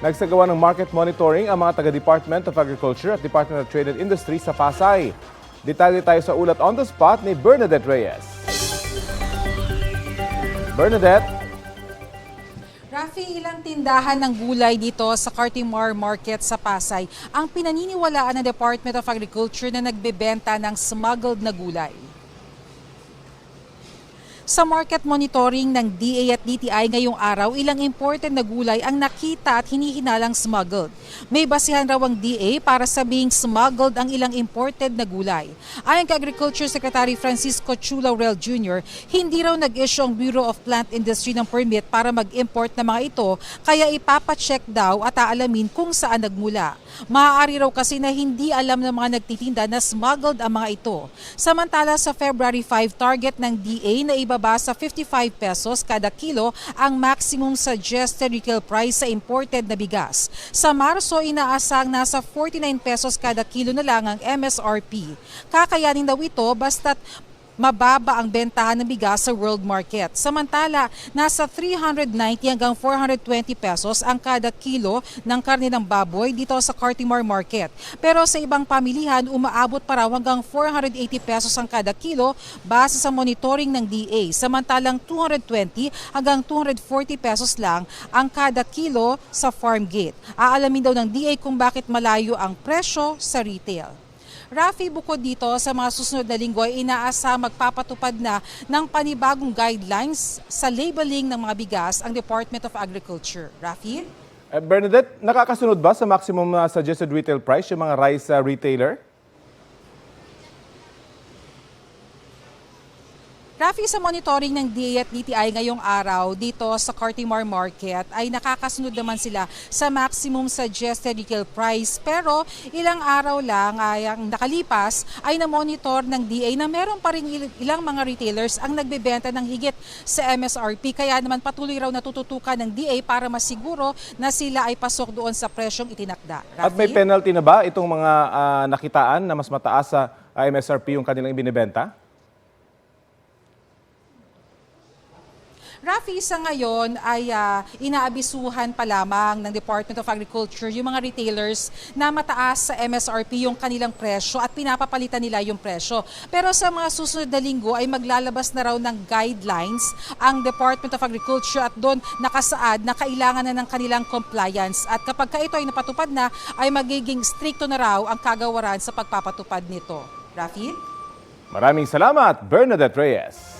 Nagsagawa ng market monitoring ang mga taga-Department of Agriculture at Department of Trade and Industry sa Pasay. Detalye tayo sa ulat on the spot ni Bernadette Reyes. Bernadette? Rafi, ilang tindahan ng gulay dito sa Cartimar Market sa Pasay ang pinaniniwalaan ng Department of Agriculture na nagbebenta ng smuggled na gulay. Sa market monitoring ng DA at DTI ngayong araw, ilang imported na gulay ang nakita at hinihinalang smuggled. May basihan raw ang DA para sabing smuggled ang ilang imported na gulay. Ayon kay Agriculture Secretary Francisco Chu Laurel Jr., hindi raw nag-issue ang Bureau of Plant Industry ng permit para mag-import ng mga ito, kaya ipapacheck daw at aalamin kung saan nagmula. Maaari raw kasi na hindi alam ng mga nagtitinda na smuggled ang mga ito. Samantala sa February 5, target ng DA na ibaba sa 55 pesos kada kilo ang maximum suggested retail price sa imported na bigas. Sa Marso, inaasang nasa 49 pesos kada kilo na lang ang MSRP. Kakayanin daw ito basta't mababa ang bentahan ng bigas sa world market. Samantala, nasa 390 hanggang 420 pesos ang kada kilo ng karne ng baboy dito sa Cartimar Market. Pero sa ibang pamilihan, umaabot pa raw hanggang 480 pesos ang kada kilo base sa monitoring ng DA. Samantalang 220 hanggang 240 pesos lang ang kada kilo sa farm gate. Aalamin daw ng DA kung bakit malayo ang presyo sa retail. Rafi, bukod dito sa mga susunod na linggo ay inaasa magpapatupad na ng panibagong guidelines sa labeling ng mga bigas ang Department of Agriculture. Rafi? Bernadette, nakakasunod ba sa maximum suggested retail price yung mga rice retailer? Rafi, sa monitoring ng DA at DTI ngayong araw dito sa Cartimar Market ay nakakasunod naman sila sa maximum suggested retail price. Pero ilang araw lang ay ang nakalipas ay na-monitor ng DA na meron pa rin ilang mga retailers ang nagbebenta ng higit sa MSRP. Kaya naman patuloy raw natututukan ng DA para masiguro na sila ay pasok doon sa presyong itinakda. Rafi? At may penalty na ba itong mga nakitaan na mas mataas sa MSRP yung kanilang ibinibenta? Rafi, sa ngayon ay inaabisuhan pa lamang ng Department of Agriculture yung mga retailers na mataas sa MSRP yung kanilang presyo at pinapapalitan nila yung presyo. Pero sa mga susunod na linggo ay maglalabas na raw ng guidelines ang Department of Agriculture at doon nakasaad na kailangan na ng kanilang compliance. At kapag ito ay napatupad na, ay magiging stricto na raw ang kagawaran sa pagpapatupad nito. Rafi? Maraming salamat, Bernadette Reyes.